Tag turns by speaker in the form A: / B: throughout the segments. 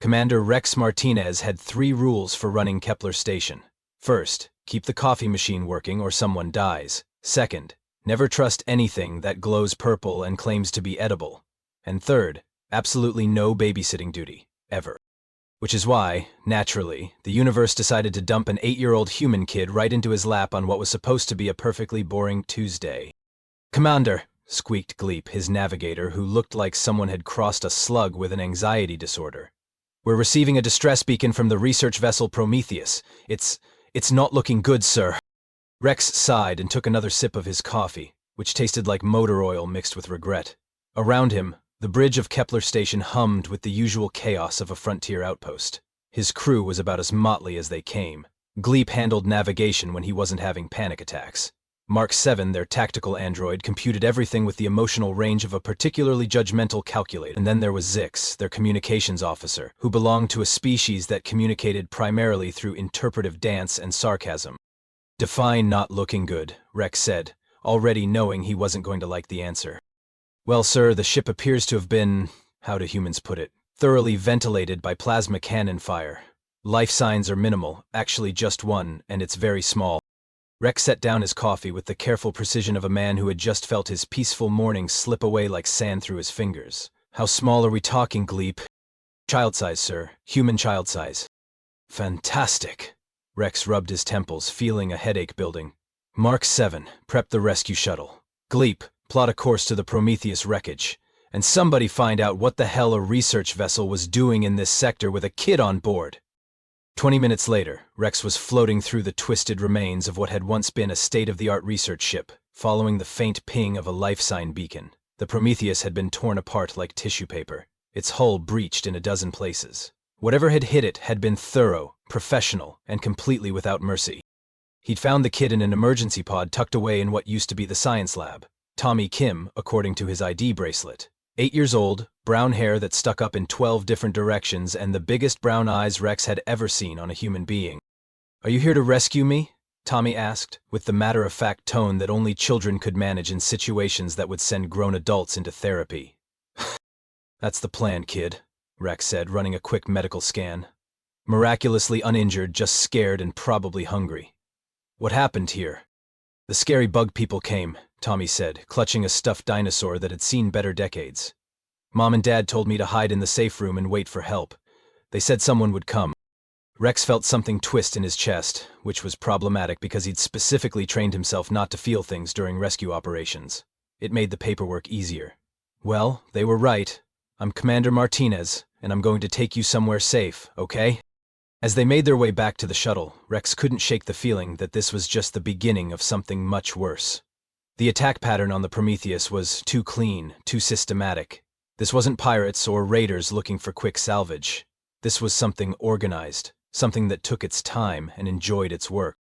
A: Commander Rex Martinez had 3 rules for running Kepler Station. First, keep the coffee machine working or someone dies. Second, never trust anything that glows purple and claims to be edible. And third, absolutely no babysitting duty, ever. Which is why, naturally, the universe decided to dump an 8-year-old human kid right into his lap on what was supposed to be a perfectly boring Tuesday. "Commander," squeaked Gleep, his navigator, who looked like someone had crossed a slug with an anxiety disorder. "We're receiving a distress beacon from the research vessel Prometheus. It's not looking good, sir." Rex sighed and took another sip of his coffee, which tasted like motor oil mixed with regret. Around him, the bridge of Kepler Station hummed with the usual chaos of a frontier outpost. His crew was about as motley as they came. Gleep handled navigation when he wasn't having panic attacks. Mark 7, their tactical android, computed everything with the emotional range of a particularly judgmental calculator. And then there was Zix, their communications officer, who belonged to a species that communicated primarily through interpretive dance and sarcasm. "Define not looking good," Rex said, already knowing he wasn't going to like the answer. "Well, sir, the ship appears to have been, how do humans put it, thoroughly ventilated by plasma cannon fire. Life signs are minimal, actually just one, and it's very small." Rex set down his coffee with the careful precision of a man who had just felt his peaceful morning slip away like sand through his fingers. "How small are we talking, Gleep?" "Child size, sir. Human child size." "Fantastic." Rex rubbed his temples, feeling a headache building. "Mark 7, prep the rescue shuttle. Gleep, plot a course to the Prometheus wreckage. And somebody find out what the hell a research vessel was doing in this sector with a kid on board." 20 minutes later, Rex was floating through the twisted remains of what had once been a state-of-the-art research ship, following the faint ping of a life sign beacon. The Prometheus had been torn apart like tissue paper, its hull breached in a dozen places. Whatever had hit it had been thorough, professional, and completely without mercy. He'd found the kid in an emergency pod tucked away in what used to be the science lab. Tommy Kim, according to his ID bracelet. 8 years old, brown hair that stuck up in 12 different directions, and the biggest brown eyes Rex had ever seen on a human being. "Are you here to rescue me?" Tommy asked, with the matter-of-fact tone that only children could manage in situations that would send grown adults into therapy. "That's the plan, kid," Rex said, running a quick medical scan. "Miraculously uninjured, just scared and probably hungry. What happened here?" "The scary bug people came," Tommy said, clutching a stuffed dinosaur that had seen better decades. "Mom and Dad told me to hide in the safe room and wait for help. They said someone would come." Rex felt something twist in his chest, which was problematic because he'd specifically trained himself not to feel things during rescue operations. It made the paperwork easier. "Well, they were right. I'm Commander Martinez, and I'm going to take you somewhere safe, okay?" As they made their way back to the shuttle, Rex couldn't shake the feeling that this was just the beginning of something much worse. The attack pattern on the Prometheus was too clean, too systematic. This wasn't pirates or raiders looking for quick salvage. This was something organized, something that took its time and enjoyed its work.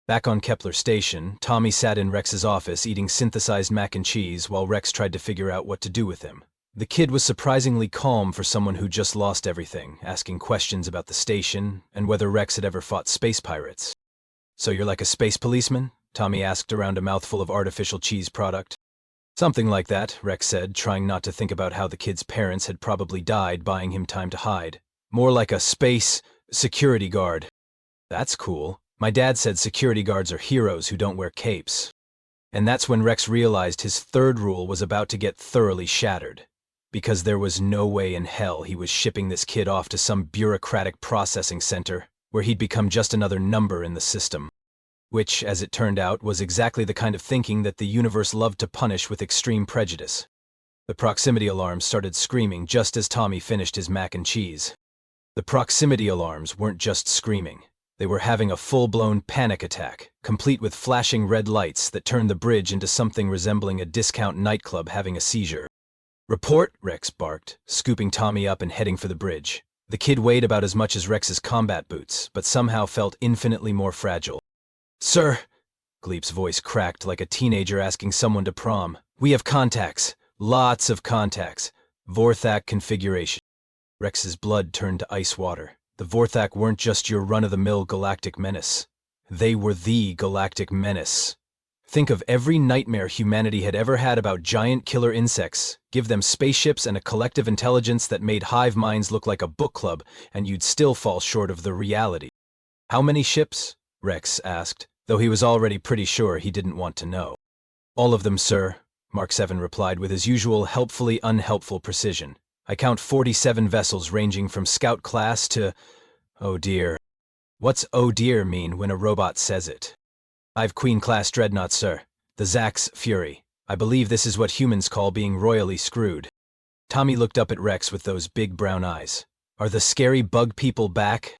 A: Back on Kepler Station, Tommy sat in Rex's office eating synthesized mac and cheese while Rex tried to figure out what to do with him. The kid was surprisingly calm for someone who just lost everything, asking questions about the station and whether Rex had ever fought space pirates. "So you're like a space policeman?" Tommy asked around a mouthful of artificial cheese product. "Something like that," Rex said, trying not to think about how the kid's parents had probably died buying him time to hide. "More like a space security guard." "That's cool. My dad said security guards are heroes who don't wear capes." And that's when Rex realized his third rule was about to get thoroughly shattered. Because there was no way in hell he was shipping this kid off to some bureaucratic processing center where he'd become just another number in the system. Which, as it turned out, was exactly the kind of thinking that the universe loved to punish with extreme prejudice. The proximity alarms started screaming just as Tommy finished his mac and cheese. The proximity alarms weren't just screaming. They were having a full-blown panic attack, complete with flashing red lights that turned the bridge into something resembling a discount nightclub having a seizure. "Report," Rex barked, scooping Tommy up and heading for the bridge. The kid weighed about as much as Rex's combat boots, but somehow felt infinitely more fragile. "Sir," Gleep's voice cracked like a teenager asking someone to prom. "We have contacts. Lots of contacts. Vorthak configuration." Rex's blood turned to ice water. The Vorthak weren't just your run-of-the-mill galactic menace. They were the galactic menace. Think of every nightmare humanity had ever had about giant killer insects, give them spaceships and a collective intelligence that made hive minds look like a book club, and you'd still fall short of the reality. How many ships? Rex asked, though he was already pretty sure he didn't want to know. All of them, sir, Mark 7 replied with his usual helpfully unhelpful precision. I count 47 vessels ranging from scout class to… oh dear. What's oh dear mean when a robot says it? I've Queen-class dreadnought, sir. The Zack's Fury. I believe this is what humans call being royally screwed. Tommy looked up at Rex with those big brown eyes. Are the scary bug people back?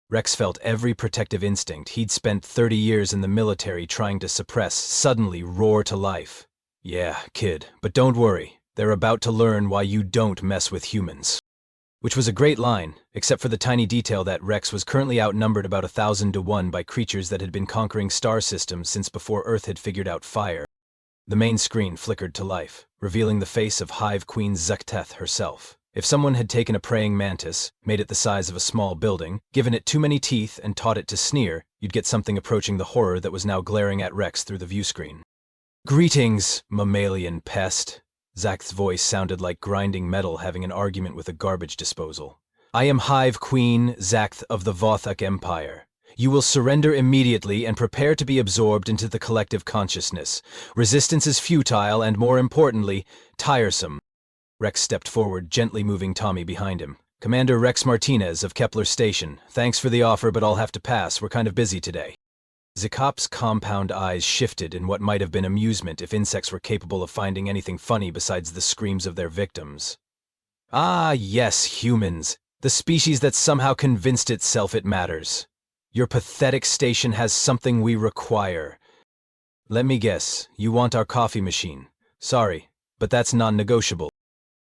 A: Rex felt every protective instinct he'd spent 30 years in the military trying to suppress suddenly roar to life. Yeah, kid, but don't worry. They're about to learn why you don't mess with humans. Which was a great line, except for the tiny detail that Rex was currently outnumbered about 1,000 to 1 by creatures that had been conquering star systems since before Earth had figured out fire. The main screen flickered to life, revealing the face of Hive Queen Zukteth herself. If someone had taken a praying mantis, made it the size of a small building, given it too many teeth and taught it to sneer, you'd get something approaching the horror that was now glaring at Rex through the viewscreen. Greetings, mammalian pest. Zack's voice sounded like grinding metal having an argument with a garbage disposal. I am Hive Queen Zakth of the Vothak Empire. You will surrender immediately and prepare to be absorbed into the collective consciousness. Resistance is futile and, more importantly, tiresome. Rex stepped forward, gently moving Tommy behind him. Commander Rex Martinez of Kepler Station. Thanks for the offer, but I'll have to pass. We're kind of busy today. Zakop's compound eyes shifted in what might have been amusement if insects were capable of finding anything funny besides the screams of their victims. Ah, yes, humans. The species that somehow convinced itself it matters. Your pathetic station has something we require. Let me guess, you want our coffee machine. Sorry, but that's non-negotiable.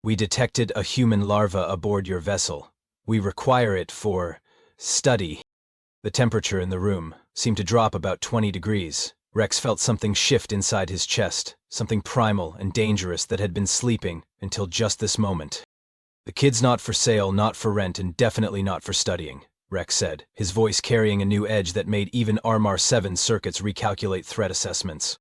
A: We detected a human larva aboard your vessel. We require it for study. The temperature in the room seemed to drop about 20 degrees. Rex felt something shift inside his chest, something primal and dangerous that had been sleeping until just this moment. The kid's not for sale, not for rent, and definitely not for studying, Rex said, his voice carrying a new edge that made even Armar 7 circuits recalculate threat assessments.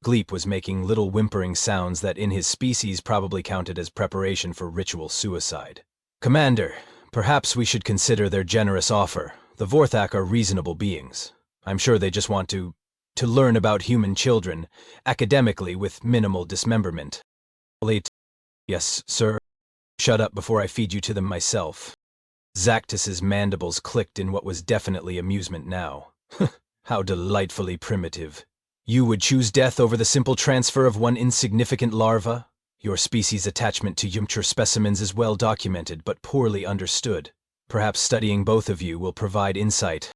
A: Gleep was making little whimpering sounds that in his species probably counted as preparation for ritual suicide. Commander, perhaps we should consider their generous offer. The Vorthak are reasonable beings. I'm sure they just want to learn about human children, academically with minimal dismemberment. Late. Yes, sir. Shut up before I feed you to them myself. Zactus's mandibles clicked in what was definitely amusement now. How delightfully primitive. You would choose death over the simple transfer of one insignificant larva? Your species' attachment to Yumtur specimens is well documented but poorly understood. Perhaps studying both of you will provide insight.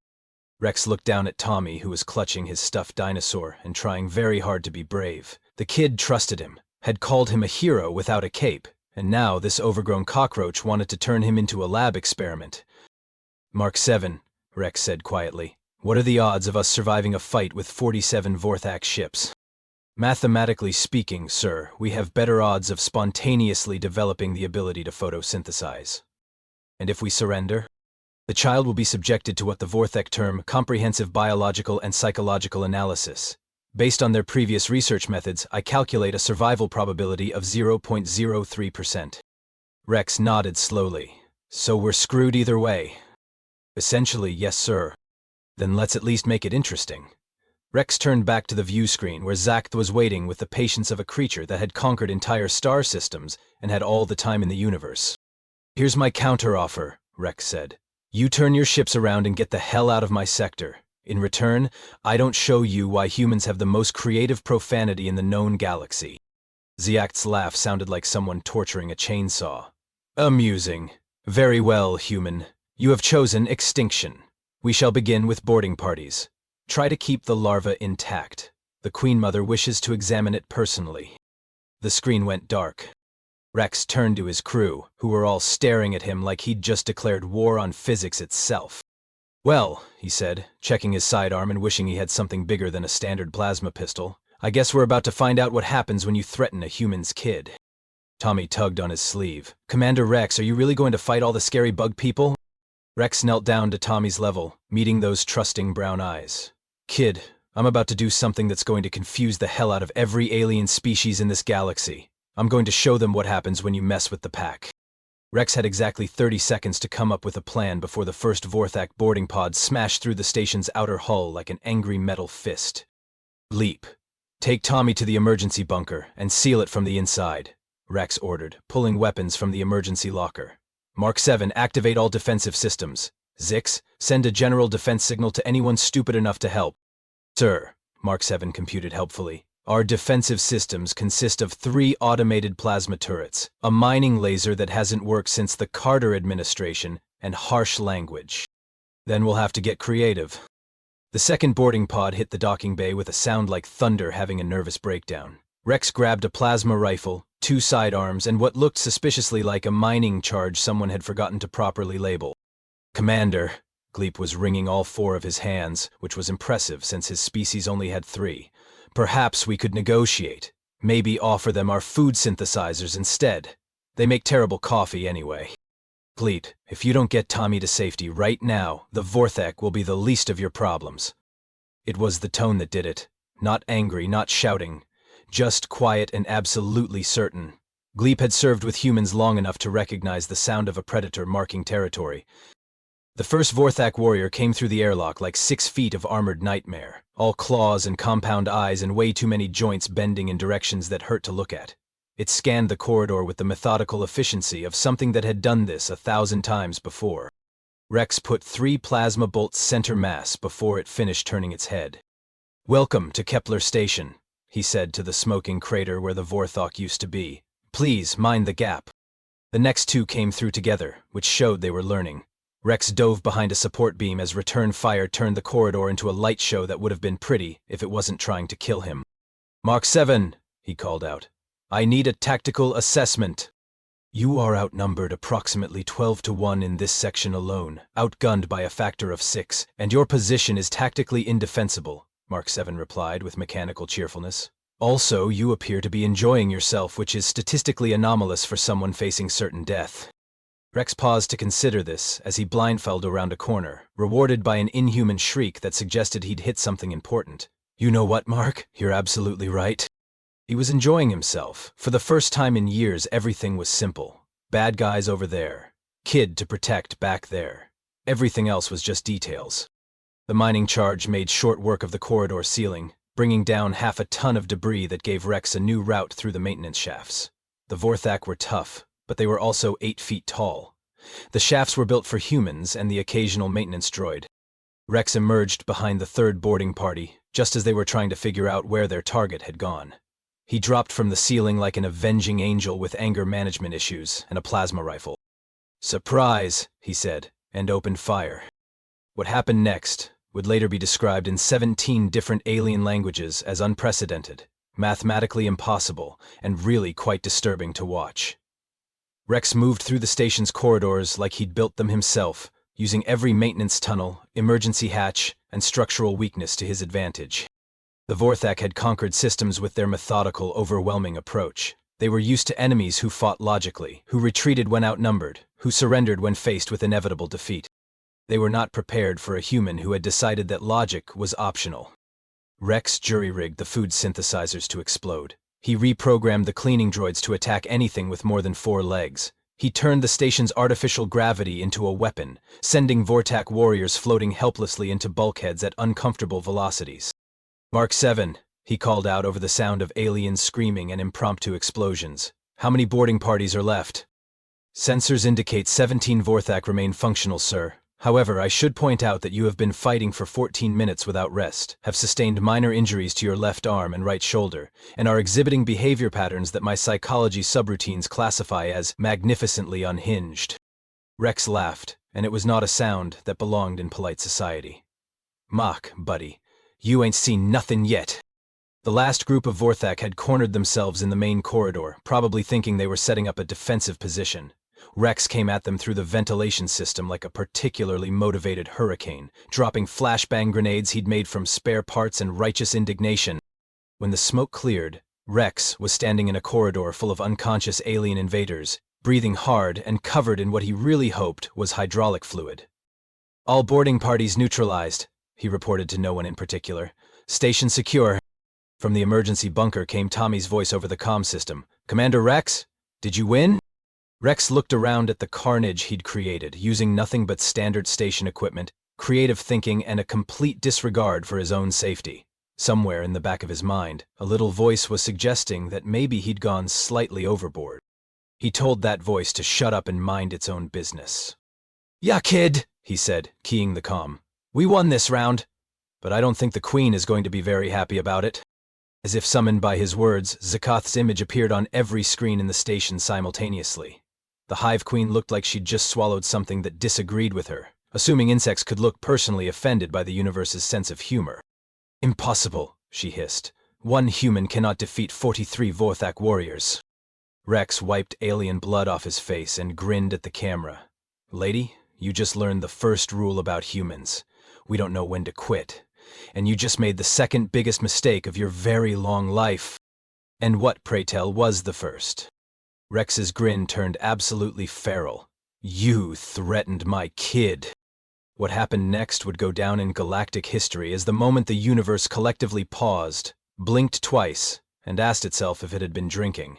A: Rex looked down at Tommy, who was clutching his stuffed dinosaur and trying very hard to be brave. The kid trusted him, had called him a hero without a cape, and now this overgrown cockroach wanted to turn him into a lab experiment. Mark 7, Rex said quietly. What are the odds of us surviving a fight with 47 Vorthak ships? Mathematically speaking, sir, we have better odds of spontaneously developing the ability to photosynthesize. And if we surrender? The child will be subjected to what the Vorthak term comprehensive biological and psychological analysis. Based on their previous research methods, I calculate a survival probability of 0.03%. Rex nodded slowly. So we're screwed either way. Essentially, yes, sir. Then let's at least make it interesting. Rex turned back to the view screen where Zakth was waiting with the patience of a creature that had conquered entire star systems and had all the time in the universe. Here's my counteroffer, Rex said. You turn your ships around and get the hell out of my sector. In return, I don't show you why humans have the most creative profanity in the known galaxy. Zakth's laugh sounded like someone torturing a chainsaw. Amusing. Very well, human. You have chosen extinction. We shall begin with boarding parties. Try to keep the larva intact. The Queen Mother wishes to examine it personally. The screen went dark. Rex turned to his crew, who were all staring at him like he'd just declared war on physics itself. Well, he said, checking his sidearm and wishing he had something bigger than a standard plasma pistol, I guess we're about to find out what happens when you threaten a human's kid. Tommy tugged on his sleeve. Commander Rex, are you really going to fight all the scary bug people? Rex knelt down to Tommy's level, meeting those trusting brown eyes. Kid, I'm about to do something that's going to confuse the hell out of every alien species in this galaxy. I'm going to show them what happens when you mess with the pack. Rex had exactly 30 seconds to come up with a plan before the first Vorthak boarding pod smashed through the station's outer hull like an angry metal fist. Leap. Take Tommy to the emergency bunker and seal it from the inside, Rex ordered, pulling weapons from the emergency locker. Mark 7, activate all defensive systems. Zix, send a general defense signal to anyone stupid enough to help. Sir, Mark 7 computed helpfully. Our defensive systems consist of 3 automated plasma turrets, a mining laser that hasn't worked since the Carter administration, and harsh language. Then we'll have to get creative. The second boarding pod hit the docking bay with a sound like thunder having a nervous breakdown. Rex grabbed a plasma rifle, 2 sidearms, and what looked suspiciously like a mining charge someone had forgotten to properly label. Commander, Gleep was wringing all 4 of his hands, which was impressive since his species only had 3. Perhaps we could negotiate. Maybe offer them our food synthesizers instead. They make terrible coffee anyway. Gleep, if you don't get Tommy to safety right now, the Vorthak will be the least of your problems. It was the tone that did it. Not angry, not shouting. Just quiet and absolutely certain. Gleep had served with humans long enough to recognize the sound of a predator marking territory. The first Vorthak warrior came through the airlock like 6 feet of armored nightmare, all claws and compound eyes and way too many joints bending in directions that hurt to look at. It scanned the corridor with the methodical efficiency of something that had done this 1,000 times before. Rex put 3 plasma bolts center mass before it finished turning its head. Welcome to Kepler Station, he said to the smoking crater where the Vorthok used to be. Please mind the gap. The next 2 came through together, which showed they were learning. Rex dove behind a support beam as return fire turned the corridor into a light show that would have been pretty if it wasn't trying to kill him. Mark 7, he called out. I need a tactical assessment. You are outnumbered approximately 12-1 in this section alone, outgunned by a factor of 6, and your position is tactically indefensible, Mark 7 replied with mechanical cheerfulness. Also, you appear to be enjoying yourself, which is statistically anomalous for someone facing certain death. Rex paused to consider this as he blindfelled around a corner, rewarded by an inhuman shriek that suggested he'd hit something important. You know what, Mark? You're absolutely right. He was enjoying himself. For the first time in years, everything was simple. Bad guys over there. Kid to protect back there. Everything else was just details. The mining charge made short work of the corridor ceiling, bringing down half a ton of debris that gave Rex a new route through the maintenance shafts. The Vorthak were tough, but they were also 8 feet tall. The shafts were built for humans and the occasional maintenance droid. Rex emerged behind the third boarding party, just as they were trying to figure out where their target had gone. He dropped from the ceiling like an avenging angel with anger management issues and a plasma rifle. Surprise, he said, and opened fire. What happened next would later be described in 17 different alien languages as unprecedented, mathematically impossible, and really quite disturbing to watch. Rex moved through the station's corridors like he'd built them himself, using every maintenance tunnel, emergency hatch, and structural weakness to his advantage. The Vorthak had conquered systems with their methodical, overwhelming approach. They were used to enemies who fought logically, who retreated when outnumbered, who surrendered when faced with inevitable defeat. They were not prepared for a human who had decided that logic was optional. Rex jury-rigged the food synthesizers to explode. He reprogrammed the cleaning droids to attack anything with more than 4 legs. He turned the station's artificial gravity into a weapon, sending Vorthak warriors floating helplessly into bulkheads at uncomfortable velocities. Mark 7, he called out over the sound of aliens screaming and impromptu explosions. How many boarding parties are left? Sensors indicate 17 Vorthak remain functional, sir. However, I should point out that you have been fighting for 14 minutes without rest, have sustained minor injuries to your left arm and right shoulder, and are exhibiting behavior patterns that my psychology subroutines classify as magnificently unhinged. Rex laughed, and it was not a sound that belonged in polite society. Mock, buddy. You ain't seen nothing yet. The last group of Vorthak had cornered themselves in the main corridor, probably thinking they were setting up a defensive position. Rex came at them through the ventilation system like a particularly motivated hurricane, dropping flashbang grenades he'd made from spare parts and righteous indignation. When the smoke cleared, Rex was standing in a corridor full of unconscious alien invaders, breathing hard and covered in what he really hoped was hydraulic fluid. All boarding parties neutralized, he reported to no one in particular. Station secure. From the emergency bunker came Tommy's voice over the comm system. Commander Rex, did you win? Rex looked around at the carnage he'd created, using nothing but standard station equipment, creative thinking, and a complete disregard for his own safety. Somewhere in the back of his mind, a little voice was suggesting that maybe he'd gone slightly overboard. He told that voice to shut up and mind its own business. "Yeah, kid," he said, keying the comm. "We won this round, but I don't think the Queen is going to be very happy about it." As if summoned by his words, Zakath's image appeared on every screen in the station simultaneously. The Hive Queen looked like she'd just swallowed something that disagreed with her, assuming insects could look personally offended by the universe's sense of humor. "Impossible," she hissed. "One human cannot defeat 43 Vorthak warriors." Rex wiped alien blood off his face and grinned at the camera. "Lady, you just learned the first rule about humans. We don't know when to quit. And you just made the second biggest mistake of your very long life." "And what, pray tell, was the first?" Rex's grin turned absolutely feral. "You threatened my kid." What happened next would go down in galactic history as the moment the universe collectively paused, blinked twice, and asked itself if it had been drinking.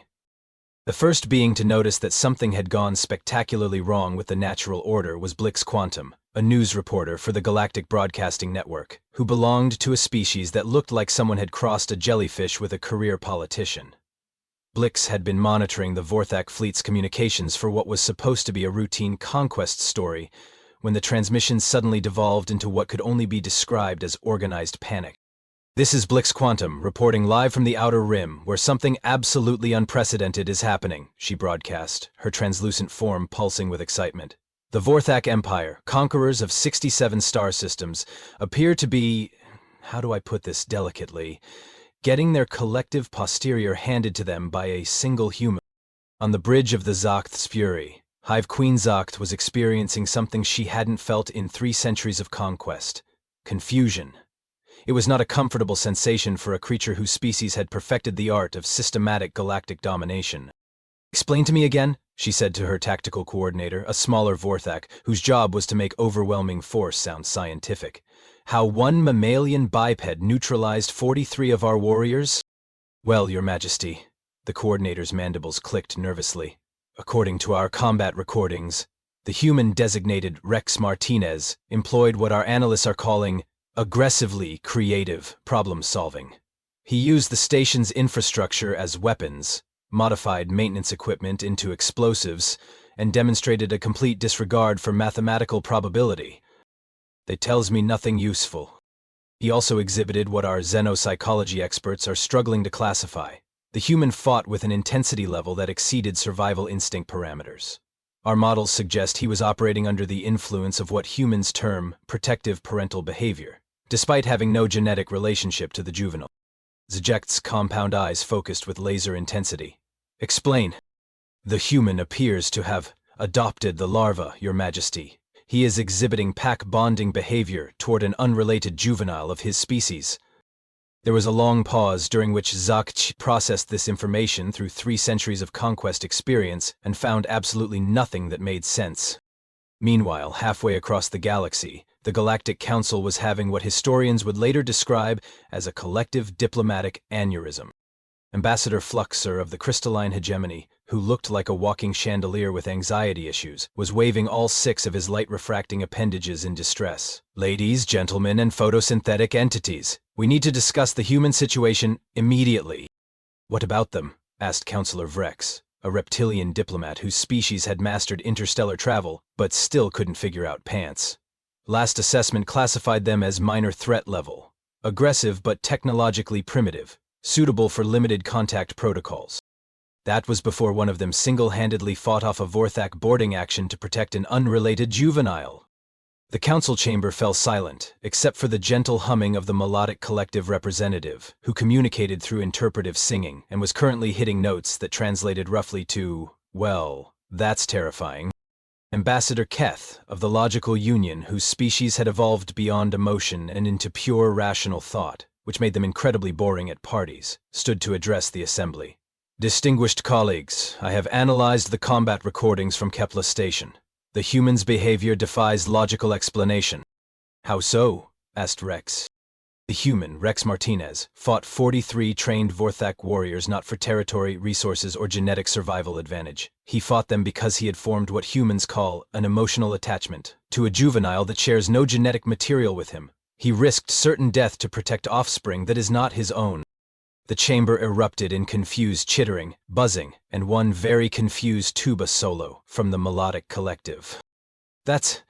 A: The first being to notice that something had gone spectacularly wrong with the natural order was Blix Quantum, a news reporter for the Galactic Broadcasting Network, who belonged to a species that looked like someone had crossed a jellyfish with a career politician. Blix had been monitoring the Vorthak fleet's communications for what was supposed to be a routine conquest story, when the transmission suddenly devolved into what could only be described as organized panic. "This is Blix Quantum, reporting live from the Outer Rim, where something absolutely unprecedented is happening," she broadcast, her translucent form pulsing with excitement. "The Vorthak Empire, conquerors of 67 star systems, appear to be, how do I put this delicately, getting their collective posterior handed to them by a single human. On the bridge of the Zokth's Fury, Hive Queen Zokth was experiencing something she hadn't felt in 3 centuries of conquest: confusion. It was not a comfortable sensation for a creature whose species had perfected the art of systematic galactic domination. "Explain to me again," she said to her tactical coordinator, a smaller Vorthak, whose job was to make overwhelming force sound scientific, "how one mammalian biped neutralized 43 of our warriors?" "Well, Your Majesty," the coordinator's mandibles clicked nervously, "according to our combat recordings, the human designated Rex Martinez employed what our analysts are calling aggressively creative problem-solving. He used the station's infrastructure as weapons, modified maintenance equipment into explosives, and demonstrated a complete disregard for mathematical probability. That tells me nothing useful. He also exhibited what our xenopsychology experts are struggling to classify. The human fought with an intensity level that exceeded survival instinct parameters. Our models suggest he was operating under the influence of what humans term protective parental behavior, despite having no genetic relationship to the juvenile." Zjekt's compound eyes focused with laser intensity. "Explain." "The human appears to have adopted the larva, Your Majesty. He is exhibiting pack-bonding behavior toward an unrelated juvenile of his species." There was a long pause during which Zokth processed this information through 3 centuries of conquest experience and found absolutely nothing that made sense. Meanwhile, halfway across the galaxy, the Galactic Council was having what historians would later describe as a collective diplomatic aneurysm. Ambassador Fluxer of the crystalline hegemony, who looked like a walking chandelier with anxiety issues, was waving all 6 of his light-refracting appendages in distress. "Ladies, gentlemen, and photosynthetic entities, we need to discuss the human situation immediately." "What about them?" asked Councillor Vrex, a reptilian diplomat whose species had mastered interstellar travel, but still couldn't figure out pants. Last assessment classified them as minor threat level, aggressive but technologically primitive, suitable for limited contact protocols. That was before one of them single-handedly fought off a Vorthak boarding action to protect an unrelated juvenile. The council chamber fell silent, except for the gentle humming of the melodic collective representative, who communicated through interpretive singing and was currently hitting notes that translated roughly to, "Well, that's terrifying." Ambassador Keth, of the Logical Union, whose species had evolved beyond emotion and into pure rational thought, which made them incredibly boring at parties, stood to address the assembly. "Distinguished colleagues, I have analyzed the combat recordings from Kepler Station. The human's behavior defies logical explanation." "How so?" asked Rex. "The human, Rex Martinez, fought 43 trained Vorthak warriors not for territory, resources, or genetic survival advantage. He fought them because he had formed what humans call an emotional attachment to a juvenile that shares no genetic material with him. He risked certain death to protect offspring that is not his own. The chamber erupted in confused chittering, buzzing, and one very confused tuba solo from the melodic collective. That's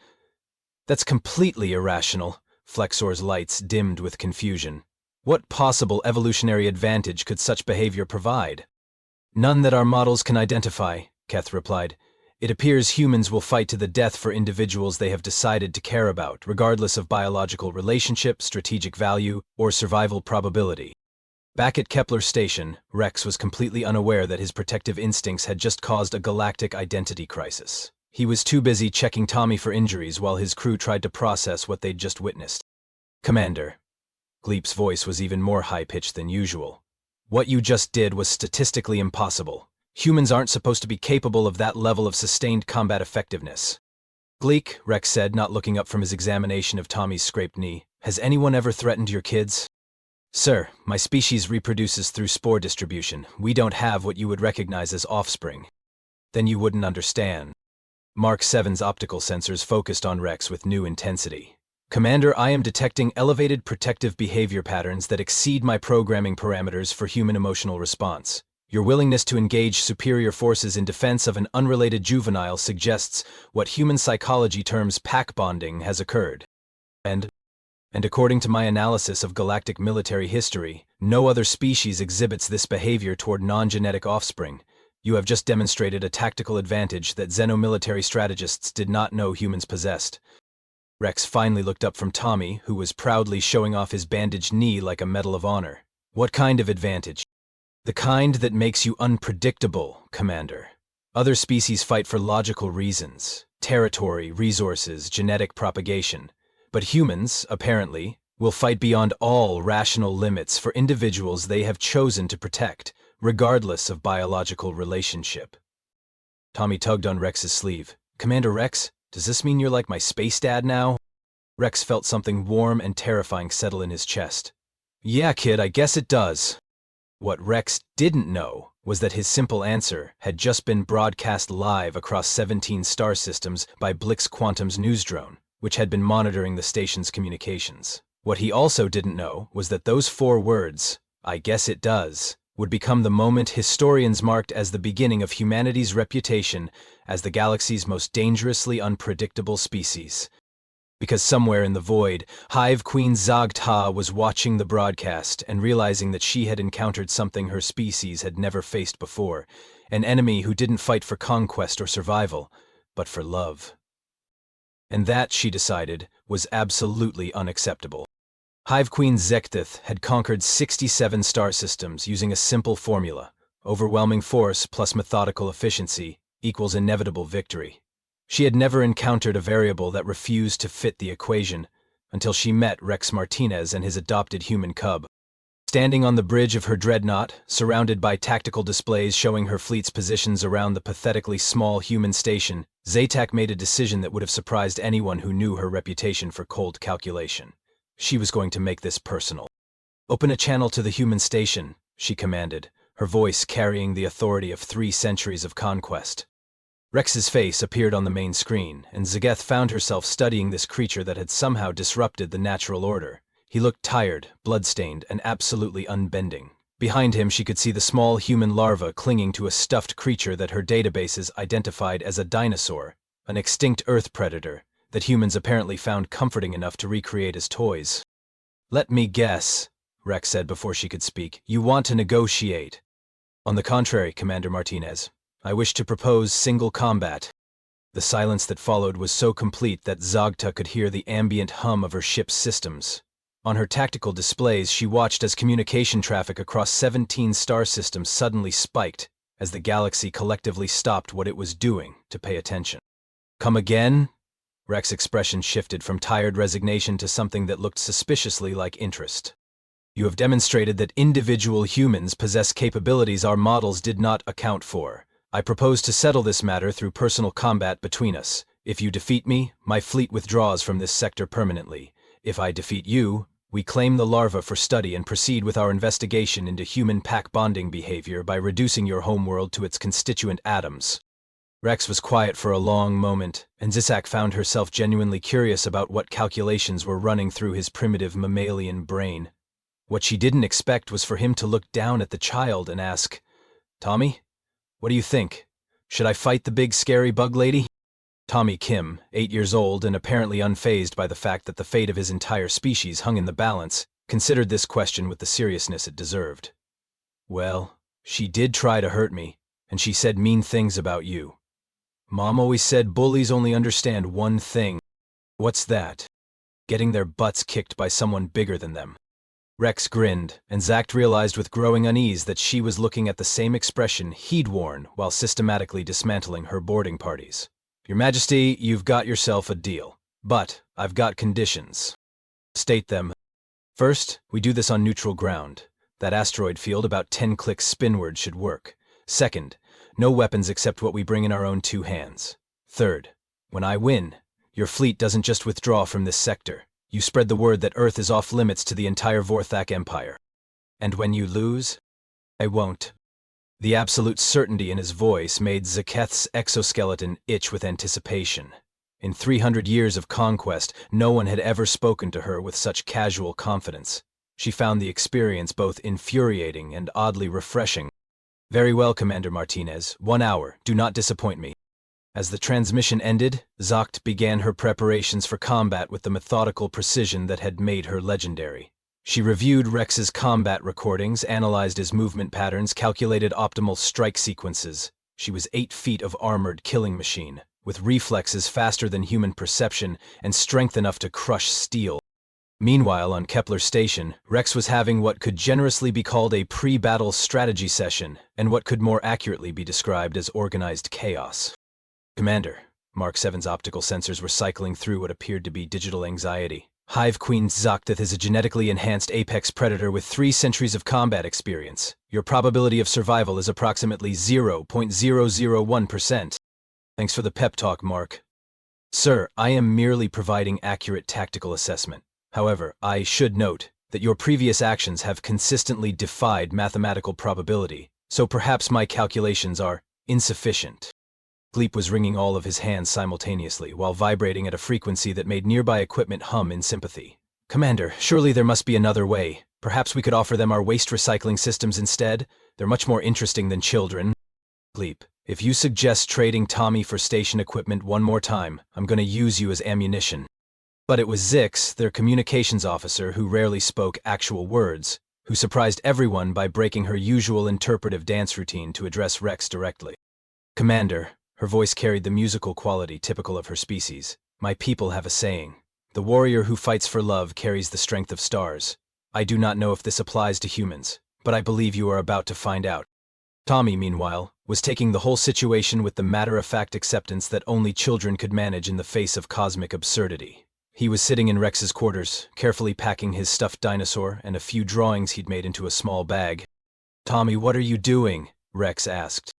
A: completely irrational. Flexor's lights dimmed with confusion. What possible evolutionary advantage could such behavior provide? None that our models can identify, Keth replied. It appears humans will fight to the death for individuals they have decided to care about, regardless of biological relationship, strategic value, or survival probability. Back at Kepler Station, Rex was completely unaware that his protective instincts had just caused a galactic identity crisis. He was too busy checking Tommy for injuries while his crew tried to process what they'd just witnessed. Commander. Gleep's voice was even more high-pitched than usual. What you just did was statistically impossible. Humans aren't supposed to be capable of that level of sustained combat effectiveness. Gleek, Rex said, not looking up from his examination of Tommy's scraped knee, has anyone ever threatened your kids? Sir, my species reproduces through spore distribution. We don't have what you would recognize as offspring. Then you wouldn't understand. Mark 7's optical sensors focused on Rex with new intensity. Commander, I am detecting elevated protective behavior patterns that exceed my programming parameters for human emotional response. Your willingness to engage superior forces in defense of an unrelated juvenile suggests what human psychology terms pack bonding has occurred. And according to my analysis of galactic military history, no other species exhibits this behavior toward non-genetic offspring. You have just demonstrated a tactical advantage that xenomilitary strategists did not know humans possessed. Rex finally looked up from Tommy, who was proudly showing off his bandaged knee like a medal of honor. What kind of advantage? The kind that makes you unpredictable, Commander. Other species fight for logical reasons: territory, resources, genetic propagation. But humans, apparently, will fight beyond all rational limits for individuals they have chosen to protect, regardless of biological relationship. Tommy tugged on Rex's sleeve. Commander Rex, does this mean you're like my space dad now? Rex felt something warm and terrifying settle in his chest. Yeah, kid, I guess it does. What Rex didn't know was that his simple answer had just been broadcast live across 17 star systems by Blix Quantum's news drone, which had been monitoring the station's communications. What he also didn't know was that those 4 words, I guess it does, would become the moment historians marked as the beginning of humanity's reputation as the galaxy's most dangerously unpredictable species. Because somewhere in the void, Hive Queen Zog-Ta was watching the broadcast and realizing that she had encountered something her species had never faced before, an enemy who didn't fight for conquest or survival, but for love. And that, she decided, was absolutely unacceptable. Hive Queen Zekthith had conquered 67 star systems using a simple formula: overwhelming force plus methodical efficiency equals inevitable victory. She had never encountered a variable that refused to fit the equation until she met Rex Martinez and his adopted human cub. Standing on the bridge of her dreadnought, surrounded by tactical displays showing her fleet's positions around the pathetically small human station, Zatak made a decision that would have surprised anyone who knew her reputation for cold calculation. She was going to make this personal. Open a channel to the human station, she commanded, her voice carrying the authority of 3 centuries of conquest. Rex's face appeared on the main screen, and Zegeth found herself studying this creature that had somehow disrupted the natural order. He looked tired, blood-stained, and absolutely unbending. Behind him, she could see the small human larva clinging to a stuffed creature that her databases identified as a dinosaur, an extinct Earth predator that humans apparently found comforting enough to recreate as toys. Let me guess, Rex said before she could speak, you want to negotiate. On the contrary, Commander Martinez, I wish to propose single combat. The silence that followed was so complete that Zog-Ta could hear the ambient hum of her ship's systems. On her tactical displays, she watched as communication traffic across 17 star systems suddenly spiked, as the galaxy collectively stopped what it was doing to pay attention. Come again? Rex's expression shifted from tired resignation to something that looked suspiciously like interest. You have demonstrated that individual humans possess capabilities our models did not account for. I propose to settle this matter through personal combat between us. If you defeat me, my fleet withdraws from this sector permanently. If I defeat you, We claim the larva for study and proceed with our investigation into human pack bonding behavior by reducing your homeworld to its constituent atoms. Rex was quiet for a long moment, and Zisak found herself genuinely curious about what calculations were running through his primitive mammalian brain. What she didn't expect was for him to look down at the child and ask, "Tommy, what do you think? Should I fight the big scary bug lady?" Tommy Kim, 8 years old and apparently unfazed by the fact that the fate of his entire species hung in the balance, considered this question with the seriousness it deserved. "Well, she did try to hurt me, and she said mean things about you. Mom always said bullies only understand one thing." "What's that?" "Getting their butts kicked by someone bigger than them." Rex grinned, and Zacht realized with growing unease that she was looking at the same expression he'd worn while systematically dismantling her boarding parties. "Your Majesty, you've got yourself a deal. But I've got conditions." "State them." "First, we do this on neutral ground. That asteroid field about 10 clicks spinward should work. Second, no weapons except what we bring in our own 2 hands. Third, when I win, your fleet doesn't just withdraw from this sector. You spread the word that Earth is off limits to the entire Vorthak Empire. And when you lose, I won't." The absolute certainty in his voice made Zaketh's exoskeleton itch with anticipation. In 300 years of conquest, no one had ever spoken to her with such casual confidence. She found the experience both infuriating and oddly refreshing. "Very well, Commander Martinez. 1 hour. Do not disappoint me." As the transmission ended, Zacht began her preparations for combat with the methodical precision that had made her legendary. She reviewed Rex's combat recordings, analyzed his movement patterns, calculated optimal strike sequences. She was 8 feet of armored killing machine, with reflexes faster than human perception and strength enough to crush steel. Meanwhile, on Kepler Station, Rex was having what could generously be called a pre-battle strategy session, and what could more accurately be described as organized chaos. "Commander," Mark 7's optical sensors were cycling through what appeared to be digital anxiety. "Hive Queen Zaketh is a genetically enhanced apex predator with 3 centuries of combat experience. Your probability of survival is approximately 0.001%. "Thanks for the pep talk, Mark." "Sir, I am merely providing accurate tactical assessment. However, I should note that your previous actions have consistently defied mathematical probability, so perhaps my calculations are insufficient." Gleep was wringing all of his hands simultaneously, while vibrating at a frequency that made nearby equipment hum in sympathy. "Commander, surely there must be another way. Perhaps we could offer them our waste recycling systems instead? They're much more interesting than children." "Gleep, if you suggest trading Tommy for station equipment one more time, I'm going to use you as ammunition." But it was Zix, their communications officer, who rarely spoke actual words, who surprised everyone by breaking her usual interpretive dance routine to address Rex directly. "Commander," her voice carried the musical quality typical of her species, "my people have a saying. The warrior who fights for love carries the strength of stars. I do not know if this applies to humans, but I believe you are about to find out." Tommy, meanwhile, was taking the whole situation with the matter-of-fact acceptance that only children could manage in the face of cosmic absurdity. He was sitting in Rex's quarters, carefully packing his stuffed dinosaur and a few drawings he'd made into a small bag. "Tommy, what are you doing?" Rex asked.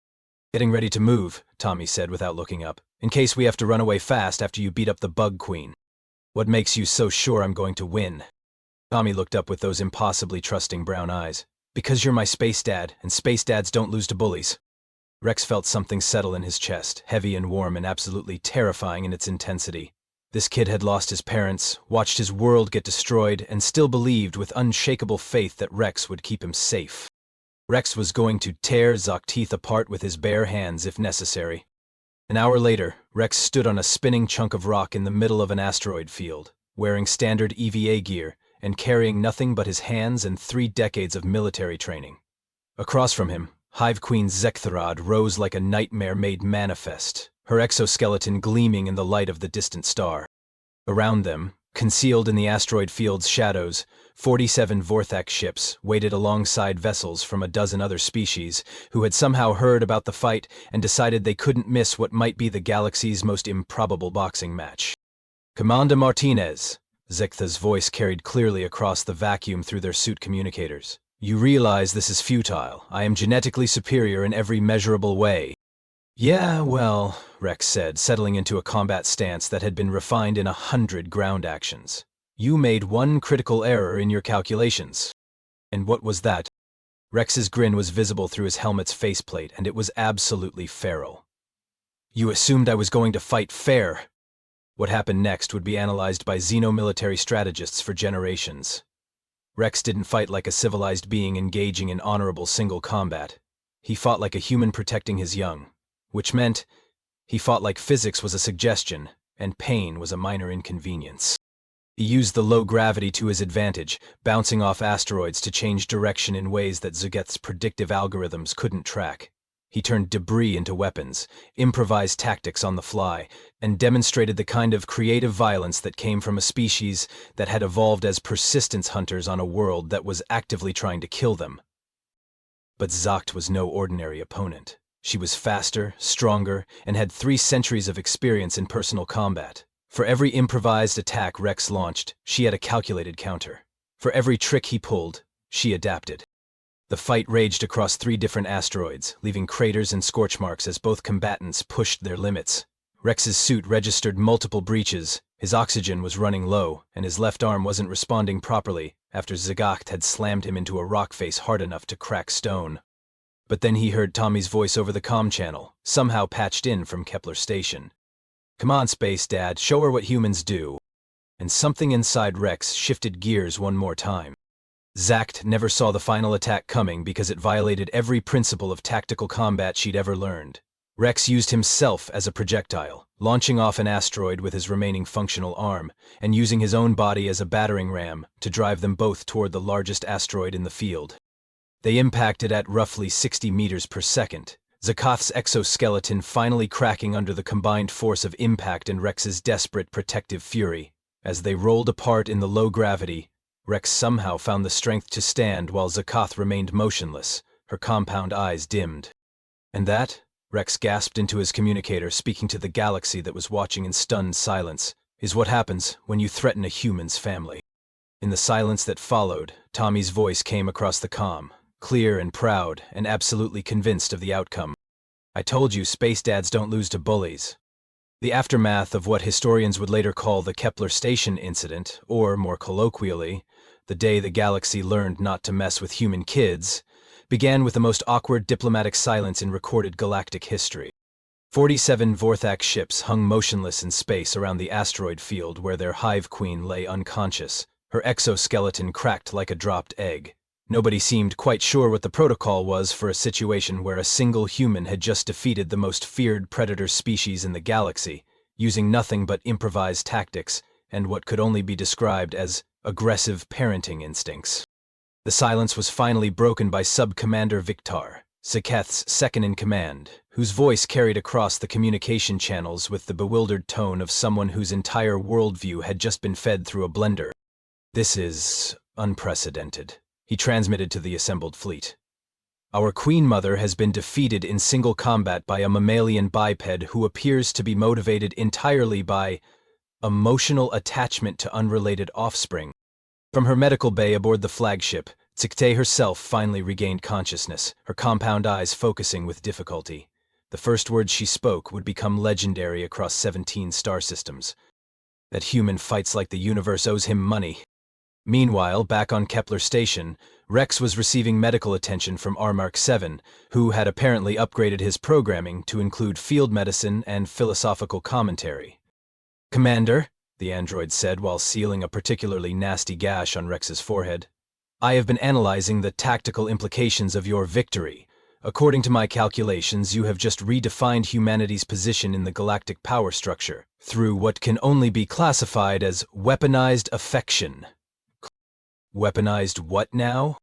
A: "Getting ready to move," Tommy said without looking up, "in case we have to run away fast after you beat up the Bug Queen." "What makes you so sure I'm going to win?" Tommy looked up with those impossibly trusting brown eyes. "Because you're my space dad, and space dads don't lose to bullies." Rex felt something settle in his chest, heavy and warm and absolutely terrifying in its intensity. This kid had lost his parents, watched his world get destroyed, and still believed with unshakable faith that Rex would keep him safe. Rex was going to tear Zaketh apart with his bare hands if necessary. An hour later, Rex stood on a spinning chunk of rock in the middle of an asteroid field, wearing standard EVA gear and carrying nothing but his hands and 3 decades of military training. Across from him, Hive Queen Zektharad rose like a nightmare-made manifest, her exoskeleton gleaming in the light of the distant star. Around them, concealed in the asteroid field's shadows, 47 Vorthak ships waited alongside vessels from a dozen other species who had somehow heard about the fight and decided they couldn't miss what might be the galaxy's most improbable boxing match. "Commander Martinez," Zektha's voice carried clearly across the vacuum through their suit communicators. "You realize this is futile. I am genetically superior in every measurable way." "Yeah, well," Rex said, settling into a combat stance that had been refined in 100 ground actions. You made one critical error in your calculations. And what was that? Rex's grin was visible through his helmet's faceplate, and it was absolutely feral. You assumed I was going to fight fair. What happened next would be analyzed by xeno-military strategists for generations. Rex didn't fight like a civilized being engaging in honorable single combat. He fought like a human protecting his young, which meant he fought like physics was a suggestion and pain was a minor inconvenience. He used the low gravity to his advantage, bouncing off asteroids to change direction in ways that Zugeth's predictive algorithms couldn't track. He turned debris into weapons, improvised tactics on the fly, and demonstrated the kind of creative violence that came from a species that had evolved as persistence hunters on a world that was actively trying to kill them. But Zacht was no ordinary opponent. She was faster, stronger, and had 3 centuries of experience in personal combat. For every improvised attack Rex launched, she had a calculated counter. For every trick he pulled, she adapted. The fight raged across 3 different asteroids, leaving craters and scorch marks as both combatants pushed their limits. Rex's suit registered multiple breaches, his oxygen was running low, and his left arm wasn't responding properly after Zagacht had slammed him into a rock face hard enough to crack stone. But then he heard Tommy's voice over the comm channel, somehow patched in from Kepler Station. "Come on, Space Dad, show her what humans do." And something inside Rex shifted gears one more time. Zacht never saw the final attack coming because it violated every principle of tactical combat she'd ever learned. Rex used himself as a projectile, launching off an asteroid with his remaining functional arm, and using his own body as a battering ram to drive them both toward the largest asteroid in the field. They impacted at roughly 60 meters per second, Zakath's exoskeleton finally cracking under the combined force of impact and Rex's desperate protective fury. As they rolled apart in the low gravity, Rex somehow found the strength to stand while Zakath remained motionless, her compound eyes dimmed. "And that," Rex gasped into his communicator, speaking to the galaxy that was watching in stunned silence, "is what happens when you threaten a human's family." In the silence that followed, Tommy's voice came across the comm, clear and proud, and absolutely convinced of the outcome. "I told you space dads don't lose to bullies." The aftermath of what historians would later call the Kepler Station incident, or more colloquially, the day the galaxy learned not to mess with human kids, began with the most awkward diplomatic silence in recorded galactic history. 47 Vorthak ships hung motionless in space around the asteroid field where their hive queen lay unconscious, her exoskeleton cracked like a dropped egg. Nobody seemed quite sure what the protocol was for a situation where a single human had just defeated the most feared predator species in the galaxy, using nothing but improvised tactics and what could only be described as aggressive parenting instincts. The silence was finally broken by Sub-Commander Viktar, Zaketh's second-in-command, whose voice carried across the communication channels with the bewildered tone of someone whose entire worldview had just been fed through a blender. "This is unprecedented," he transmitted to the assembled fleet. "Our Queen Mother has been defeated in single combat by a mammalian biped who appears to be motivated entirely by emotional attachment to unrelated offspring." From her medical bay aboard the flagship, Tsikte herself finally regained consciousness, her compound eyes focusing with difficulty. The first words she spoke would become legendary across 17 star systems. "That human fights like the universe owes him money." Meanwhile, back on Kepler Station, Rex was receiving medical attention from Armark 7, who had apparently upgraded his programming to include field medicine and philosophical commentary. "Commander," the android said while sealing a particularly nasty gash on Rex's forehead, "I have been analyzing the tactical implications of your victory. According to my calculations, you have just redefined humanity's position in the galactic power structure through what can only be classified as weaponized affection." "Weaponized what now?"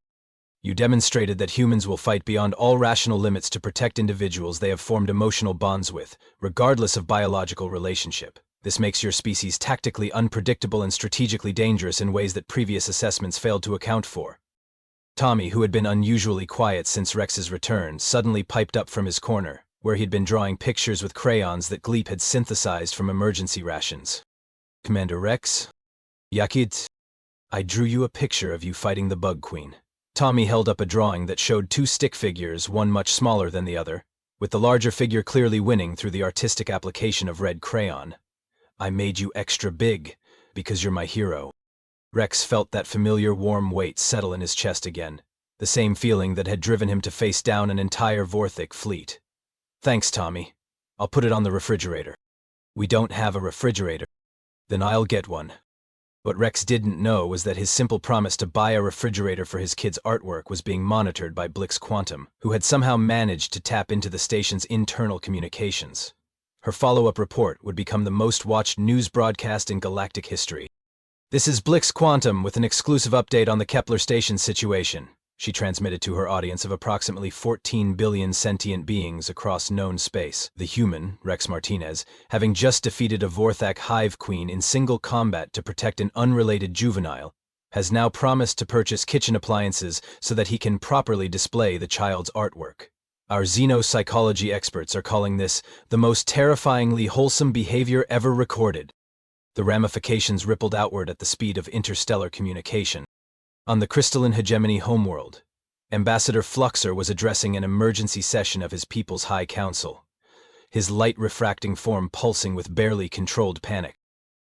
A: "You demonstrated that humans will fight beyond all rational limits to protect individuals they have formed emotional bonds with, regardless of biological relationship. This makes your species tactically unpredictable and strategically dangerous in ways that previous assessments failed to account for." Tommy, who had been unusually quiet since Rex's return, suddenly piped up from his corner, where he'd been drawing pictures with crayons that Gleep had synthesized from emergency rations. "Commander Rex? Yakit? I drew you a picture of you fighting the Bug Queen." Tommy held up a drawing that showed 2 stick figures, one much smaller than the other, with the larger figure clearly winning through the artistic application of red crayon. "I made you extra big, because you're my hero." Rex felt that familiar warm weight settle in his chest again, the same feeling that had driven him to face down an entire Vorthic fleet. Thanks, Tommy. I'll put it on the refrigerator. We don't have a refrigerator. Then I'll get one. What Rex didn't know was that his simple promise to buy a refrigerator for his kid's artwork was being monitored by Blix Quantum, who had somehow managed to tap into the station's internal communications. Her follow-up report would become the most watched news broadcast in Galactic history. "This is Blix Quantum with an exclusive update on the Kepler station situation," she transmitted to her audience of approximately 14 billion sentient beings across known space. The human, Rex Martinez, having just defeated a Vorthac hive queen in single combat to protect an unrelated juvenile, has now promised to purchase kitchen appliances so that he can properly display the child's artwork. Our xenopsychology experts are calling this the most terrifyingly wholesome behavior ever recorded. The ramifications rippled outward at the speed of interstellar communication. On the crystalline hegemony homeworld, Ambassador Fluxer was addressing an emergency session of his people's High Council, his light-refracting form pulsing with barely controlled panic.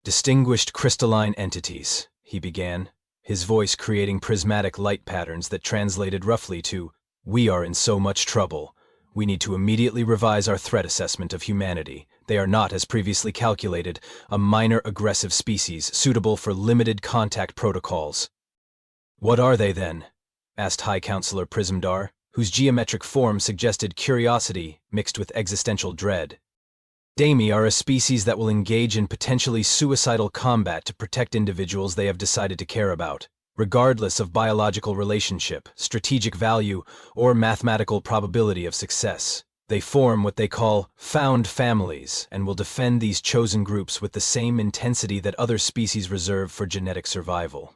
A: "Distinguished crystalline entities," he began, his voice creating prismatic light patterns that translated roughly to, "We are in so much trouble. We need to immediately revise our threat assessment of humanity. They are not, as previously calculated, a minor aggressive species suitable for limited contact protocols." "What are they, then?" asked High Counselor Prismdar, whose geometric form suggested curiosity mixed with existential dread. "Dami are a species that will engage in potentially suicidal combat to protect individuals they have decided to care about, regardless of biological relationship, strategic value, or mathematical probability of success. They form what they call found families and will defend these chosen groups with the same intensity that other species reserve for genetic survival."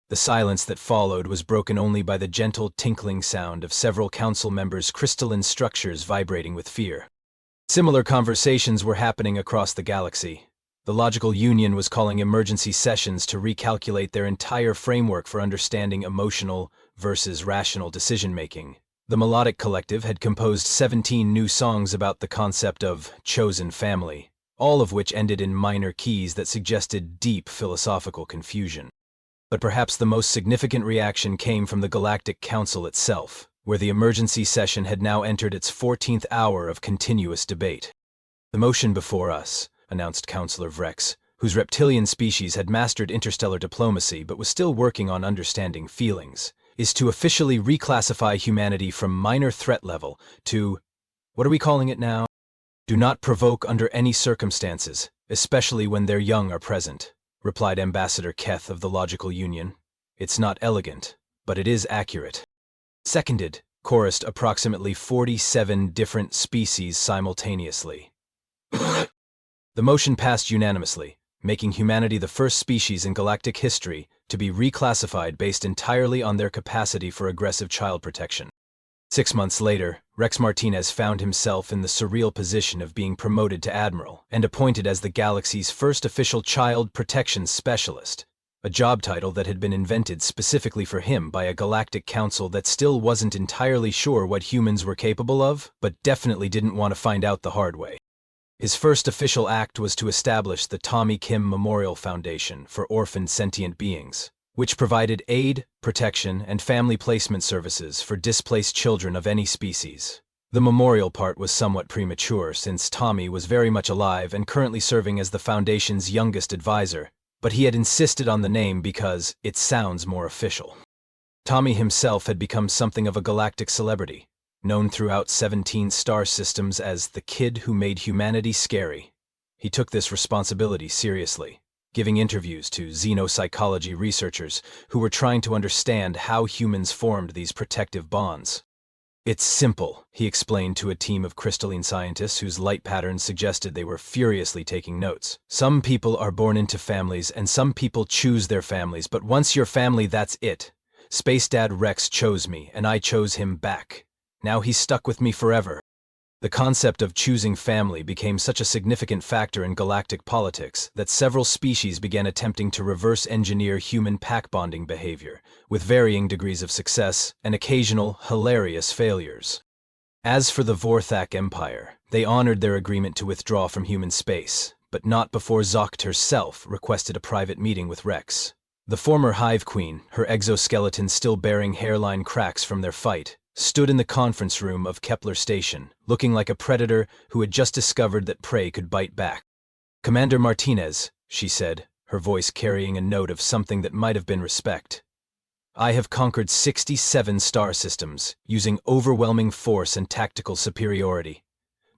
A: The silence that followed was broken only by the gentle tinkling sound of several council members' crystalline structures vibrating with fear. Similar conversations were happening across the galaxy. The Logical Union was calling emergency sessions to recalculate their entire framework for understanding emotional versus rational decision-making. The Melodic Collective had composed 17 new songs about the concept of chosen family, all of which ended in minor keys that suggested deep philosophical confusion. But perhaps the most significant reaction came from the Galactic Council itself, where the emergency session had now entered its 14th hour of continuous debate. "The motion before us," announced Councillor Vrex, whose reptilian species had mastered interstellar diplomacy but was still working on understanding feelings, "is to officially reclassify humanity from minor threat level to, what are we calling it now? Do not provoke under any circumstances, especially when their young are present," replied Ambassador Keth of the Logical Union. "It's not elegant, but it is accurate." "Seconded," chorused approximately 47 different species simultaneously. The motion passed unanimously, making humanity the first species in galactic history to be reclassified based entirely on their capacity for aggressive child protection. 6 months later, Rex Martinez found himself in the surreal position of being promoted to Admiral and appointed as the galaxy's first official child protection specialist, a job title that had been invented specifically for him by a galactic council that still wasn't entirely sure what humans were capable of, but definitely didn't want to find out the hard way. His first official act was to establish the Tommy Kim Memorial Foundation for Orphaned Sentient Beings, which provided aid, protection, and family placement services for displaced children of any species. The memorial part was somewhat premature since Tommy was very much alive and currently serving as the Foundation's youngest advisor, but he had insisted on the name because it sounds more official. Tommy himself had become something of a galactic celebrity, known throughout 17 star systems as the kid who made humanity scary. He took this responsibility seriously, giving interviews to xenopsychology researchers who were trying to understand how humans formed these protective bonds. "It's simple," he explained to a team of crystalline scientists whose light patterns suggested they were furiously taking notes. "Some people are born into families and some people choose their families, but once you're family, that's it. Space Dad Rex chose me and I chose him back. Now he's stuck with me forever." The concept of choosing family became such a significant factor in galactic politics that several species began attempting to reverse engineer human pack bonding behavior, with varying degrees of success and occasional, hilarious failures. As for the Vorthac Empire, they honored their agreement to withdraw from human space, but not before Zocht herself requested a private meeting with Rex. The former Hive Queen, her exoskeleton still bearing hairline cracks from their fight, stood in the conference room of Kepler Station, looking like a predator who had just discovered that prey could bite back. "Commander Martinez," she said, her voice carrying a note of something that might have been respect. "I have conquered 67 star systems, using overwhelming force and tactical superiority.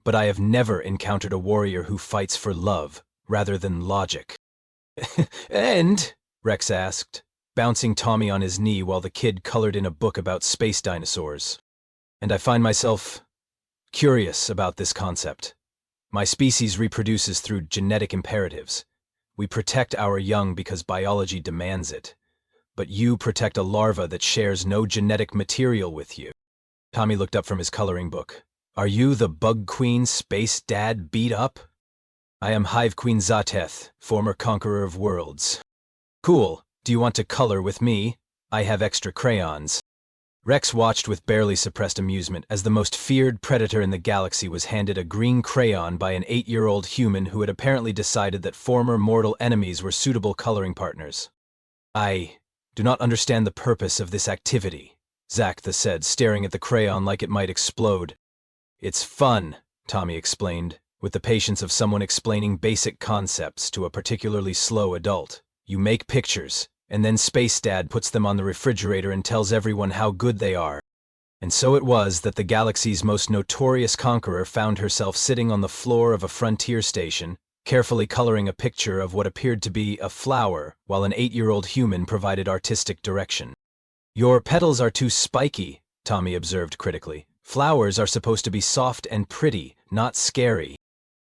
A: But I have never encountered a warrior who fights for love, rather than logic." "And?" Rex asked, bouncing Tommy on his knee while the kid colored in a book about space dinosaurs. "And I find myself curious about this concept. My species reproduces through genetic imperatives. We protect our young because biology demands it. But you protect a larva that shares no genetic material with you." Tommy looked up from his coloring book. "Are you the Bug Queen Space Dad beat up?" "I am Hive Queen Zateth, former conqueror of worlds." "Cool. Do you want to color with me? I have extra crayons." Rex watched with barely suppressed amusement as the most feared predator in the galaxy was handed a green crayon by an 8-year-old human who had apparently decided that former mortal enemies were suitable coloring partners. "I do not understand the purpose of this activity," Zaktha said, staring at the crayon like it might explode. "It's fun," Tommy explained, with the patience of someone explaining basic concepts to a particularly slow adult. "You make pictures, and then Space Dad puts them on the refrigerator and tells everyone how good they are." And so it was that the galaxy's most notorious conqueror found herself sitting on the floor of a frontier station, carefully coloring a picture of what appeared to be a flower, while an 8-year-old human provided artistic direction. "Your petals are too spiky," Tommy observed critically. "Flowers are supposed to be soft and pretty, not scary."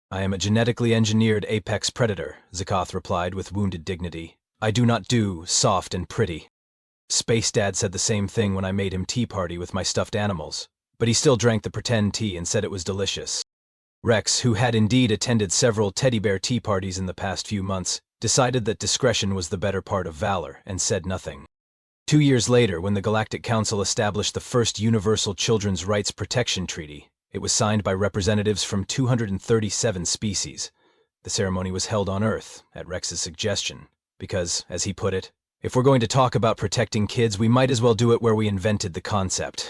A: "I am a genetically engineered apex predator," Zakath replied with wounded dignity. "I do not do soft and pretty." Space Dad said the same thing when I made him tea party with my stuffed animals, but he still drank the pretend tea and said it was delicious. Rex, who had indeed attended several teddy bear tea parties in the past few months, decided that discretion was the better part of valor and said nothing. 2 years later, when the Galactic Council established the first Universal Children's Rights Protection Treaty, it was signed by representatives from 237 species. The ceremony was held on Earth, at Rex's suggestion, because, as he put it, "If we're going to talk about protecting kids, we might as well do it where we invented the concept."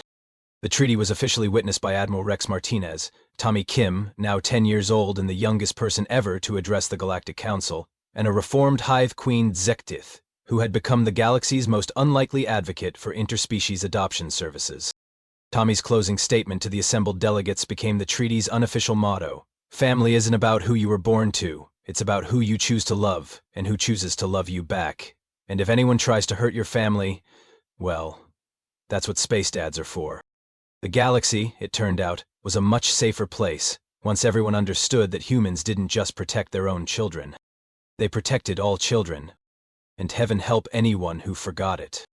A: The treaty was officially witnessed by Admiral Rex Martinez, Tommy Kim, now 10 years old and the youngest person ever to address the Galactic Council, and a reformed Hive Queen Zektith, who had become the galaxy's most unlikely advocate for interspecies adoption services. Tommy's closing statement to the assembled delegates became the treaty's unofficial motto: "Family isn't about who you were born to, it's about who you choose to love, and who chooses to love you back. And if anyone tries to hurt your family, well, that's what Space Dads are for." The galaxy, it turned out, was a much safer place, once everyone understood that humans didn't just protect their own children. They protected all children. And heaven help anyone who forgot it.